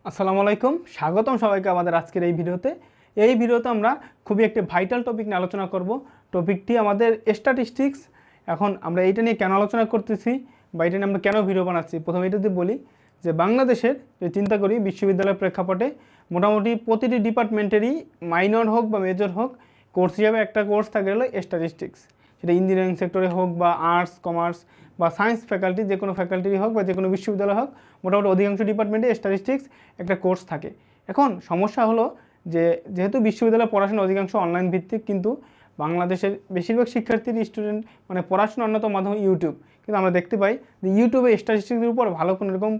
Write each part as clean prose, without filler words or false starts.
আসসালামু আলাইকুম, স্বাগতম সবাইকে আমাদের আজকের এই ভিডিওতে আমরা খুবই একটি ভাইটাল টপিক নিয়ে আলোচনা করব। টপিকটি আমাদের স্ট্যাটিস্টিক্স। এখন আমরা এইটা নিয়ে কেন আলোচনা করতেছি বা এটা নিয়ে আমরা কেন ভিডিও বানাচ্ছি, প্রথমে এটাতে বলি যে বাংলাদেশের যে চিন্তা করি বিশ্ববিদ্যালয়ের প্রেক্ষাপটে মোটামুটি প্রতিটি ডিপার্টমেন্টেরই মাইনর হোক বা মেজর হোক কোর্স হিসাবে একটা কোর্স থাকে হলো স্ট্যাটিস্টিক্স। সেটা ইঞ্জিনিয়ারিং সেক্টরে হোক বা আর্টস কমার্স বা সায়েন্স ফ্যাকাল্টি, যে কোনো ফ্যাকাল্টি হোক বা যে কোনো বিশ্ববিদ্যালয় হোক, মোটামুটি অধিকাংশ ডিপার্টমেন্টে স্ট্যাটিস্টিক্স একটা কোর্স থাকে। এখন সমস্যা হলো যে যেহেতু বিশ্ববিদ্যালয়ে পড়াশোনা অধিকাংশ অনলাইন ভিত্তিক, কিন্তু বাংলাদেশের বেশিরভাগ শিক্ষার্থীর স্টুডেন্ট মানে পড়াশোনার অন্যতম মাধ্যম ইউটিউব। কিন্তু আমরা দেখতে পাই যে ইউটিউবে স্ট্যাটিস্টিক্সের উপর ভালো কোনো রকম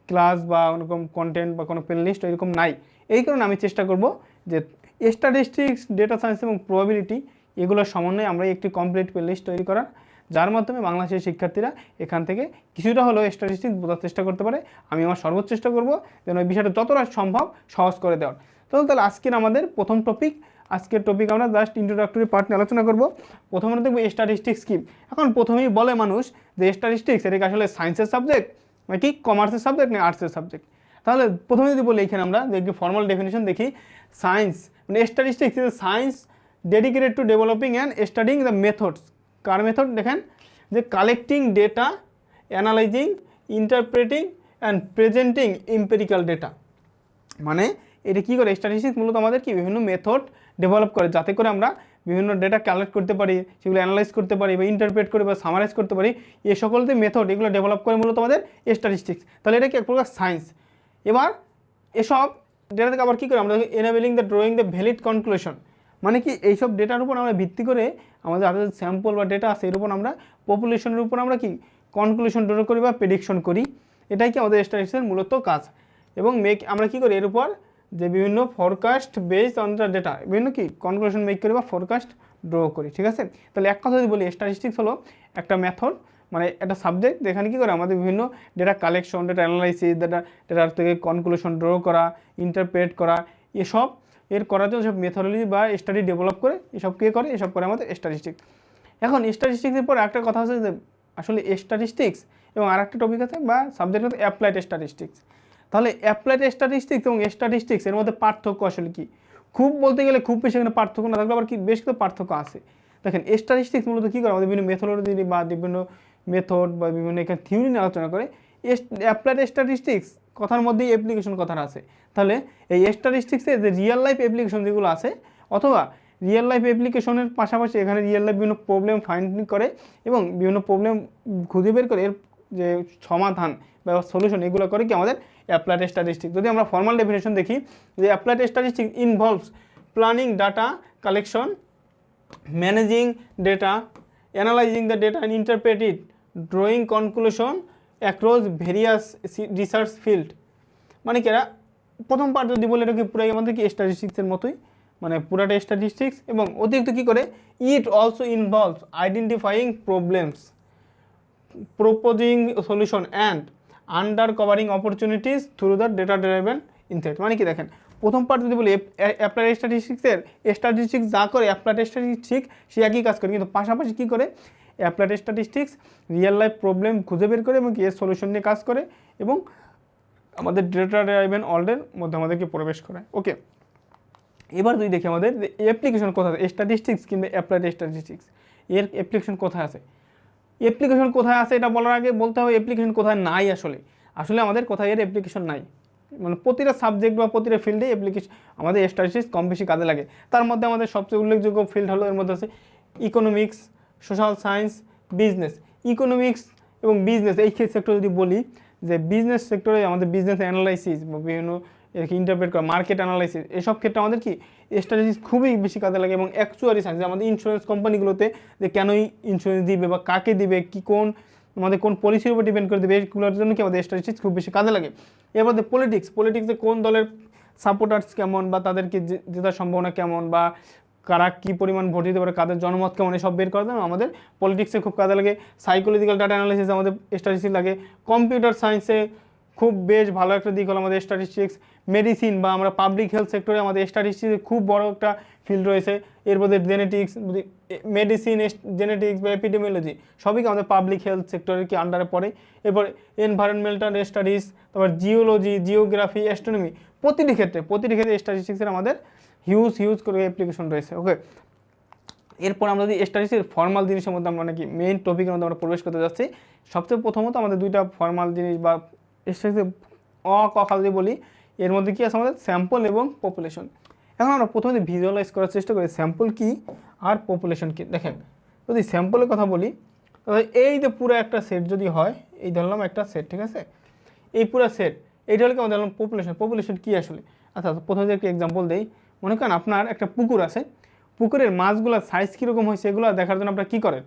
ক্লাস বা ওরকম কন্টেন্ট বা কোনো প্লেলিস্ট এরকম নাই। এই কারণে আমি চেষ্টা করব যে স্ট্যাটিস্টিক্স, ডেটা সায়েন্স এবং প্রবাবিলিটি এগুলোর সমন্বয়ে আমরা একটি কমপ্লিট প্লেলিস্ট তৈরি করার, যার মাধ্যমে বাংলাদেশের শিক্ষার্থীরা এখান থেকে কিছুটা হলেও স্ট্যাটিস্টিক্স বোঝার চেষ্টা করতে পারে। আমি আমার সর্বোচ্চ চেষ্টা করব যেন এই বিষয়টা যতটা সম্ভব সহজ করে দেওয়ার। তাহলে আজকের আমাদের প্রথম টপিক, আজকের টপিক আমরা জাস্ট ইন্ট্রোডাক্টরি পার্ট নিয়ে আলোচনা করব। প্রথমে দেখব স্ট্যাটিস্টিক্স কি। এখন প্রথমেই বলে মানুষ যে স্ট্যাটিস্টিক্স এটা কি আসলে সায়েন্সের সাবজেক্ট নাকি কমার্সের সাবজেক্ট নাকি আর্টসের সাবজেক্ট। তাহলে প্রথমে যদি বলি এখানে আমরা একটি ফর্মাল ডেফিনেশন দেখি, সায়েন্স মানে statistics is science dedicated to developing and studying the methods. কার মেথড দেখেন, যে collecting data, analysing, interpreting and presenting empirical data. মানে এটা কী করে, স্ট্যাটিস্টিক্স মূলত আমাদের কি বিভিন্ন মেথড ডেভেলপ করে যাতে করে আমরা বিভিন্ন ডেটা কালেক্ট করতে পারি, সেগুলো অ্যানালাইজ করতে পারি বা ইন্টারপ্রেট করে বা সামারাইজ করতে পারি। এই সকল যে মেথড এগুলো ডেভেলপ করে মূলত আমাদের স্ট্যাটিস্টিক্স। তাহলে এটা কি এক প্রকার সায়েন্স। এবার এসব ডেটা থেকে আবার কী করে আমরা এনাবেলিং the drawing the valid conclusion, মানে কি এইসব ডেটার উপর আমরা ভিত্তি করে আমাদের হাতে স্যাম্পল বা ডেটা আছে এর উপর আমরা পপুলেশনের উপর আমরা কি কনক্লুশন ড্র করি বা প্রেডিকশন করি। এটাই কি আমাদের স্ট্যাটিস্টিক্সের মূলত কাজ। এবং আমরা কি করি এর উপর যে বিভিন্ন forecast based on the data, বিভিন্ন কি কনক্লুশন মেক করি বা ফরকাস্ট ড্র করি। ঠিক আছে, তাহলে এক কথা যদি বলি স্ট্যাটিস্টিক্স হলো একটা মেথড, মানে একটা সাবজেক্ট যেখানে কী করে আমাদের বিভিন্ন ডেটা কালেকশন, ডেটা অ্যানালাইসিস, ডেটার থেকে কনক্লুশন ড্র করা, ইন্টারপ্রেট করা, এসব এর করার জন্য সব মেথোডোলজি বা স্টাডি ডেভেলপ করে এসব কে করে, এসব করে আমাদের স্ট্যাটিস্টিক্স। এখন স্ট্যাটিস্টিক্সের পর একটা কথা আছে যে আসলে স্ট্যাটিস্টিক্স এবং আরেকটা টপিক আছে বা সাবজেক্ট হচ্ছে অ্যাপ্লাইড স্ট্যাটিস্টিক্স। তাহলে অ্যাপ্লাইড স্ট্যাটিস্টিক্স এবং স্ট্যাটিস্টিক্স এর মধ্যে পার্থক্য আসলে কি? খুব বলতে গেলে খুব বেশি এখানে পার্থক্য না থাকলে আবার কি বেশ কিছু পার্থক্য আছে। দেখেন স্ট্যাটিস্টিক্স মূলত কী করে আমাদের বিভিন্ন মেথোডোলজি বা বিভিন্ন মেথড বা বিভিন্ন এখানে থিওরি নিয়ে আলোচনা করে। অ্যাপ্লাইড স্ট্যাটিস্টিক্স কথার মধ্যেই অ্যাপ্লিকেশন কথাটা আছে। তাহলে এই স্ট্যাটিস্টিক্সে যে রিয়েল লাইফ অ্যাপ্লিকেশন যেগুলো আছে, অথবা রিয়েল লাইফ অ্যাপ্লিকেশনের পাশাপাশি এখানে রিয়েল লাইফ বিভিন্ন প্রবলেম ফাইন্ডিং করে এবং বিভিন্ন প্রবলেম খুঁজে বের করে এর যে সমাধান বা সলিউশন এগুলো করে কি আমাদের অ্যাপ্লাইড স্ট্যাটিস্টিক্স। যদি আমরা ফর্মাল ডেফিনেশন দেখি, যে applied statistics involves planning data collection, managing data, analysing the data and interpret it, drawing conclusion across various research field. মানে কি এরা প্রথম পার্ট যদি বলে এটা কি পুরাই আমাদের কি স্ট্যাটিস্টিক্সের মতোই, মানে পুরাটা স্ট্যাটিস্টিক্স। এবং অতিরিক্ত কী করে, it also involves identifying problems, proposing solution and under covering opportunities through the data driven insight. মানে কি দেখেন, প্রথম পার্ট যদি বলি অ্যাপ্লাইড স্ট্যাটিস্টিক্সের স্ট্যাটিস্টিক্স যা করে অ্যাপ্লাইড স্ট্যাটিস্টিক্স সে একই কাজ করে, কিন্তু পাশাপাশি কী করে applied statistics real life problem খুঁজে বের করে এবং এর সলিউশন নিয়ে কাজ করে এবং আমাদের ডেটা ড্রাইভেন ওয়ার্ল্ডের মধ্যে আমাদেরকে প্রবেশ করায়। ওকে, এবার যদি দেখি আমাদের অ্যাপ্লিকেশন কোথায় স্ট্যাটিস্টিক্স কিংবা অ্যাপ্লাইড স্ট্যাটিস্টিক্স এর অ্যাপ্লিকেশন কোথায় আছে। অ্যাপ্লিকেশন কোথায় আছে এটা বলার আগে বলতে হবে অ্যাপ্লিকেশন কোথায় নাই। আসলে আমাদের কোথায় এর অ্যাপ্লিকেশন নাই, মানে প্রতিটা সাবজেক্ট বা প্রতিটা ফিল্ডে অ্যাপ্লিকেশন আমাদের স্ট্যাটিস্টিক্স কম বেশি কাজে লাগে। তার মধ্যে আমাদের সবচেয়ে উল্লেখযোগ্য ফিল্ড হলো এর মধ্যে আছে economics, social science, business. Economics এবং বিজনেস এই সেক্টর যদি বলি, যে বিজনেস সেক্টরে আমাদের বিজনেস অ্যানালাইসিস বা বিভিন্ন ইন্টারপ্রেট করা, মার্কেট অ্যানালাইসিস, এসব ক্ষেত্রে আমাদের কি স্ট্যাটিস্টিক্স খুবই বেশি কাজে লাগে। এবং অ্যাকচুয়ারি সায়েন্স আমাদের ইন্স্যুরেন্স কোম্পানিগুলোতে যে কেনই ইন্স্যুরেন্স দিবে বা কাকে দিবে, কি কোন আমাদের কোন পলিসির উপর ডিপেন্ড করে দেবে, এগুলোর জন্য কি আমাদের স্ট্যাটিস্টিক্স খুব বেশি কাজে লাগে। এর মধ্যে পলিটিক্সে কোন দলের সাপোর্টার্স কেমন বা তাদেরকে জেতার সম্ভাবনা কেমন বা কারা কী পরিমাণ ভোট দিতে পারে, কাদের জনমত কেমন, এসব বের করার জন্য আমাদের পলিটিক্সে খুব কাজে লাগে। সাইকোলজিক্যাল ডাটা অ্যানালাইসিস আমাদের স্ট্যাটিস্টিক্স লাগে। কম্পিউটার সায়েন্সে খুব বেশ ভালো একটা দিক হলো আমাদের স্ট্যাটিস্টিক্স। মেডিসিন বা আমরা পাবলিক হেলথ সেক্টরে আমাদের স্ট্যাটিস্টিক্সের খুব বড় একটা ফিল্ড রয়েছে, এর মধ্যে জেনেটিক্স, মেডিসিন, জেনেটিক্স বা এপিডেমিওলজি সবই কি আমাদের পাবলিক হেলথ সেক্টরের কি আন্ডারে পড়ে। এরপর এনভায়রনমেন্টাল স্টাডিজ, তারপর জিওলজি, জিওগ্রাফি, অ্যাস্ট্রোনমি, প্রতিটি ক্ষেত্রে স্ট্যাটিস্টিক্সের আমাদের হিউজ করে অ্যাপ্লিকেশন রয়েছে। ওকে, এরপর আমরা যদি স্ট্যাটিস্টিক্সের ফর্মাল জিনিসের মধ্যে আমরা নাকি মেইন টপিকের মধ্যে আমরা প্রবেশ করতে যাচ্ছি। সবচেয়ে প্রথমত আমাদের দুইটা ফর্মাল জিনিস বা স্ট্যাটিস্টিক্সের কথা যদি বলি, এর মধ্যে কি আছে আমাদের স্যাম্পল এবং পপুলেশন। এখন আমরা প্রথমে ভিজুয়ালাইজ করার চেষ্টা করি স্যাম্পল কি আর পপুলেশন কি। দেখেন, যদি স্যাম্পলের কথা বলি তাহলে এই যে পুরো একটা সেট যদি হয়, এই ধরলাম একটা সেট, ঠিক আছে, এই পুরো সেট এইটা হলে কি আমাদের ধরলাম পপুলেশন কি আসলে। আচ্ছা, প্রথমে একটা এক্সাম্পল দেই। মনে করেন আপনার একটা পুকুর আছে, পুকুরের মাছগুলোর সাইজ কীরকম হয়েছে এগুলো দেখার জন্য আপনারা কী করেন,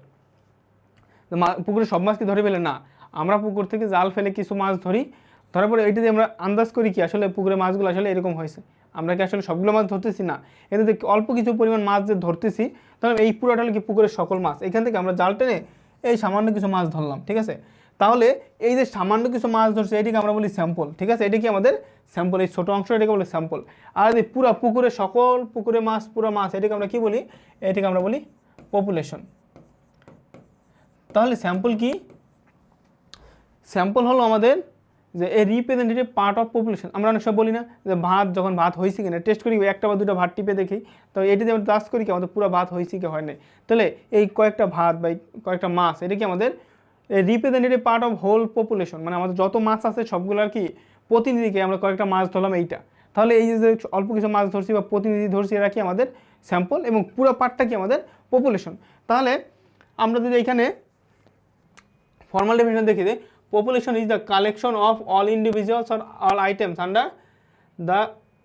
পুকুরে সব মাছ কি ধরে ফেলে না, আমরা পুকুর থেকে জাল ফেলে কিছু মাছ ধরি, ধরার পরে এইটা দিয়ে আমরা আন্দাজ করি কি আসলে পুকুরের মাছগুলো আসলে এরকম হয়েছে। আমরা কি আসলে সবগুলো মাছ ধরতেছি না, এতে অল্প কিছু পরিমাণ মাছ যে ধরতেছি, তাহলে এই পুরোটা হলো কি পুকুরের সকল মাছ। এখান থেকে আমরা জাল টেনে এই সামান্য কিছু মাছ ধরলাম, ঠিক আছে। তাহলে এই যে সামান্য কিছু মাছ ধরছে এটিকে আমরা বলি স্যাম্পল, ঠিক আছে। এটি কি আমাদের স্যাম্পল, এই ছোটো অংশ এটাকে বলি স্যাম্পল। আর এই পুরো পুকুরে পুকুরে মাছ, পুরো মাছ, এটিকে আমরা কি বলি, এটিকে আমরা বলি পপুলেশন। তাহলে স্যাম্পল কি, স্যাম্পল হলো আমাদের যে a representative part of population. আমরা অনেক সময় বলি না যে যখন ভাত হয়েছে কিনা টেস্ট করি, একটা বা দুটো ভাত টিপে দেখি, তো এটিতে আমরা টাচ করি কি আমাদের পুরো ভাত হয়েছে কি হয় নাই। তাহলে এই কয়েকটা ভাত বা কয়েকটা মাছ, এটা কি আমাদের representative part of whole population, মানে আমাদের যত মাছ আছে সবগুলোর কি প্রতিনিধিকে আমরা কয়েকটা মাছ ধরলাম এইটা। তাহলে এই যে অল্প কিছু মাছ ধরছি বা প্রতিনিধি ধরছি, এরা কি আমাদের স্যাম্পল, এবং পুরো পার্টটা কি আমাদের পপুলেশন। তাহলে আমরা যদি এখানে ফর্মাল ডেফিনেশন দেখি যে population is the collection of all individuals or all items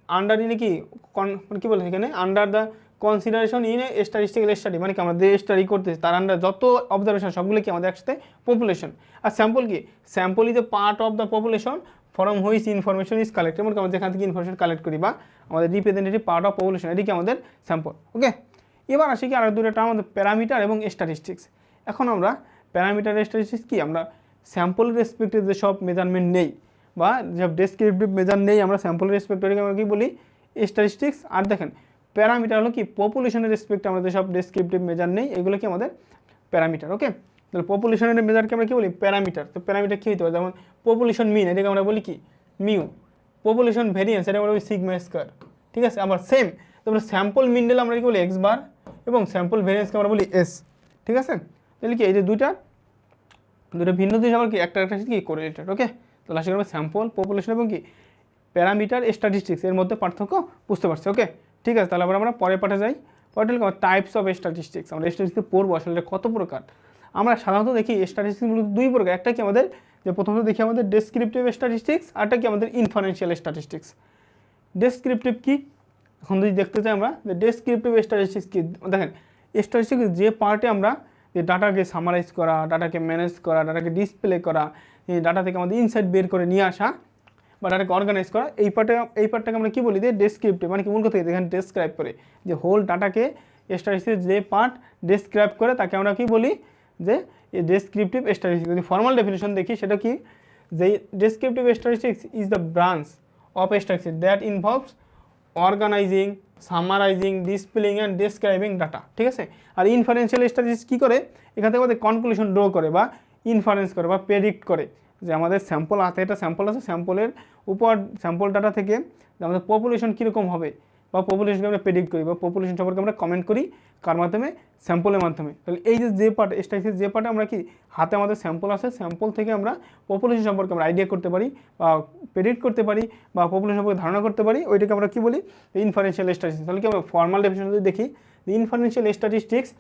under in কি কী বলে এখানে under the consideration in a statistical study, মানে কি আমরা যে স্টাডি করতেছি তার আন্ডার যত অবজারভেশন সবগুলো কি আমাদের একসাথে পপুলেশন। আর স্যাম্পল কি, sample is a part of the population from which information is collected, মানে আমরা যেখান থেকে ইনফরমেশন কালেক্ট করি বা আমাদের রিপ্রেজেন্টেটিভ পার্ট অফ পপুলেশন, এটি কি আমাদের স্যাম্পল। ওকে, এবার আসি কি আর দুটো টার্ম আমাদের প্যারামিটার এবং স্ট্যাটিস্টিক্স। এখন আমরা প্যারামিটার স্ট্যাটিস্টিক্স কি, আমরা স্যাম্পলের রেসপেক্টে যেসব মেজারমেন্ট নেই বা যেসব ডেসক্রিপটিভ মেজার নেই, আমরা স্যাম্পলের রেসপেক্টে আমরা কী বলি স্ট্যাটিস্টিক্স। আর দেখেন প্যারামিটার হলো কি পপুলেশনের রেসপেক্টে আমরা যেসব ডেসক্রিপটিভ মেজার নেই এগুলো কি আমাদের প্যারামিটার। ওকে, তাহলে পপুলেশনের মেজারকে আমরা কী বলি প্যারামিটার। তো প্যারামিটার কী হতে পারে, যেমন পপুলেশন মিন, এটাকে আমরা বলি কি মিউ। পপুলেশন ভেরিয়েন্স, এটা আমরা বলি সিগমা স্কোয়ার, ঠিক আছে। আবার সেম তারপরে স্যাম্পল মিন দিলে আমরা কী বলি এক্স বার, এবং স্যাম্পল ভেরিয়েন্সকে আমরা বলি এস, ঠিক আছে। তাহলে কি এই যে দুটো ভিন্ন জিনিস আবার কি একটা সাথে কি কোরিলেটেড। ওকে, তাহলে আশা করি স্যাম্পল, পপুলেশন এবং কি প্যারামিটার স্ট্যাটিস্টিক্স এর মধ্যে পার্থক্য বুঝতে পারছি। ওকে, ঠিক আছে। তাহলে আমরা পরের পাঠে যাই। পরের টাইপস অফ স্ট্যাটিস্টিক্স। আমরা স্ট্যাটিস্টিক্স পড়বো আসলে কত প্রকার। আমরা সাধারণত দেখি স্ট্যাটিস্টিক্সগুলো দুই প্রকার। একটা কি আমাদের যে প্রথমত দেখি আমাদের ডেসক্রিপটিভ স্ট্যাটিস্টিক্স, আরটা কি আমাদের ইনফারেন্সিয়াল স্ট্যাটিস্টিক্স। ডেসক্রিপটিভ কি, এখন যদি দেখতে চাই আমরা যে ডেসক্রিপটিভ স্ট্যাটিস্টিক্স কি, দেখেন স্ট্যাটিস্টিক্স যে পার্টে আমরা যে ডাটাকে সামারাইজ করা, ডাটাকে ম্যানেজ করা, ডাটাকে ডিসপ্লে করা, এই ডাটা থেকে আমাদের ইনসাইট বের করে নিয়ে আসা বা ডাটাকে অর্গানাইজ করা, এই পার্টটাকে আমরা কী বলি যে ডেসক্রিপটিভ, মানে কি মূল কথা এখানে ডেসক্রাইব করে যে হোল ডাটাকে স্ট্যাটিস্টিক্স যে পার্ট ডেসক্রাইব করে তাকে আমরা কি বলি যে ডেসক্রিপটিভ স্ট্যাটিস্টিক্স। যদি ফর্মাল ডেফিনেশন দেখি সেটা কি, যে descriptive statistics is the branch of statistics that involves organising, summarising, displaying and describing data, ঠিক আছে। আর ইনফারেন্সিয়াল স্ট্যাটিস্টিক্স কী করে, এখান থেকে আমাদের কনক্লুশন ড্র করে বা ইনফারেন্স করে বা প্রেডিক্ট করে যে আমাদের স্যাম্পল হাতে একটা স্যাম্পল আছে, স্যাম্পলের উপর স্যাম্পল ডাটা থেকে আমাদের পপুলেশন কীরকম হবে বা পপুলেশনকে আমরা প্রেডিক্ট করি বা পপুলেশন সম্পর্কে আমরা কমেন্ট করি কার মাধ্যমে, স্যাম্পলের মাধ্যমে। তাহলে এই যে পার্ট স্ট্যাটিস্টিক্স যে পার্টে আমরা কি হাতে আমাদের স্যাম্পল আছে, স্যাম্পল থেকে আমরা পপুলেশন সম্পর্কে আমরা আইডিয়া করতে পারি বা প্রেডিক্ট করতে পারি বা পপুলেশন সম্পর্কে ধারণা করতে পারি, ওইটাকে আমরা কি বলি ইনফারেন্সিয়াল স্ট্যাটিস্টিক্স। তাহলে কি আমরা ফর্মাল ডেফিনেশন যদি দেখি, inferential statistics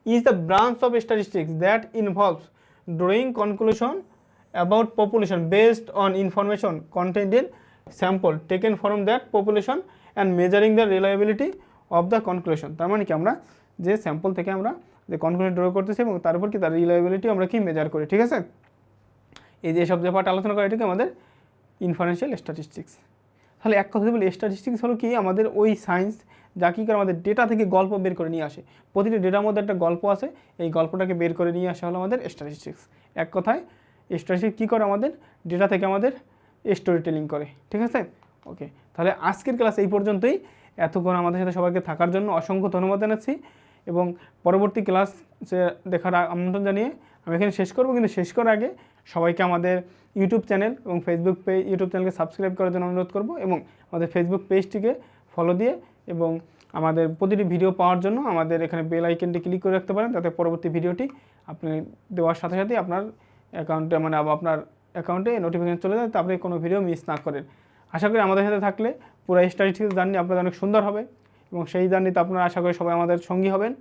is the branch of statistics that involves drawing conclusion about population based on information contained in sample taken from that population and measuring the reliability of the conclusion। তার মানে কি আমরা যে sample থেকে আমরা যে conclusion draw করতেছি এবং তার উপর কি তার রিলায়েবিলিটি আমরা কি মেজার করি, ঠিক আছে। এই যে সব যে পার্ট আলোচনা করা এটাকে আমাদের ইনফারেন্সিয়াল স্ট্যাটিস্টিক্স। তাহলে এক কথা বলি স্ট্যাটিস্টিক্স হলো কি আমাদের ওই সায়েন্স যা কী করে আমাদের ডেটা থেকে গল্প বের করে নিয়ে আসে। প্রতিটি ডেটার মধ্যে একটা গল্প আছে, এই গল্পটাকে বের করে নিয়ে আসা হলো আমাদের স্ট্যাটিস্টিক্স। এক কথায় স্ট্যাটিস্টিক্স কী করে আমাদের ডেটা থেকে আমাদের স্টোরি টেলিং করে, ঠিক আছে। ওকে, তাহলে আজকের ক্লাস এই পর্যন্তই। এতক্ষণ আমাদের সাথে সবাইকে থাকার জন্য অসংখ্য ধন্যবাদ জানাচ্ছি এবং পরবর্তী ক্লাস দেখার আমন্ত্রণ জানিয়ে আমি এখানে শেষ করব। কিন্তু শেষ করার আগে সবাইকে আমাদের ইউটিউব চ্যানেল এবং ফেসবুক পেজ, ইউটিউব চ্যানেলকে সাবস্ক্রাইব করার জন্য অনুরোধ করব এবং আমাদের ফেসবুক পেজটিকে ফলো দিয়ে এবং আমাদের প্রতিটি ভিডিও পাওয়ার জন্য আমাদের এখানে বেল আইকনটি ক্লিক করে রাখতে পারেন, যাতে পরবর্তী ভিডিওটি আপনি দেওয়ার সাথে সাথে আপনার অ্যাকাউন্টে আপনার অ্যাকাউন্টে নোটিফিকেশন চলে যায়, তো আপনি কোনো ভিডিও মিস না করেন। আশা করি আমাদের সাথে থাকলে পুরো স্ট্যাটিস্টিক্স জার্নি আপনাদের অনেক সুন্দর হবে এবং সেই জার্নিতে আপনারা আশা করি সবাই আমাদের সঙ্গী হবেন।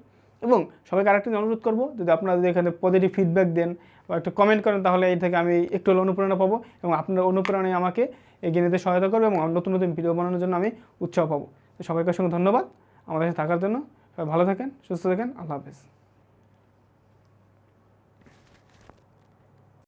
এবং সবাইকে আরেকটি অনুরোধ করব, যদি আপনারা যদি এখানে পজিটিভ ফিডব্যাক দেন বা একটু কমেন্ট করেন, তাহলে এই থেকে আমি একটু হলে অনুপ্রেরণা পাবো এবং আপনার অনুপ্রেরণায় আমাকে এগিয়ে নিতে সহায়তা করবে এবং নতুন নতুন ভিডিও বানানোর জন্য আমি উৎসাহ পাবো। তো সবাইকে অসংখ্য ধন্যবাদ আমাদের সাথে থাকার জন্য। সবাই ভালো থাকেন, সুস্থ থাকেন, আল্লাহ হাফেজ।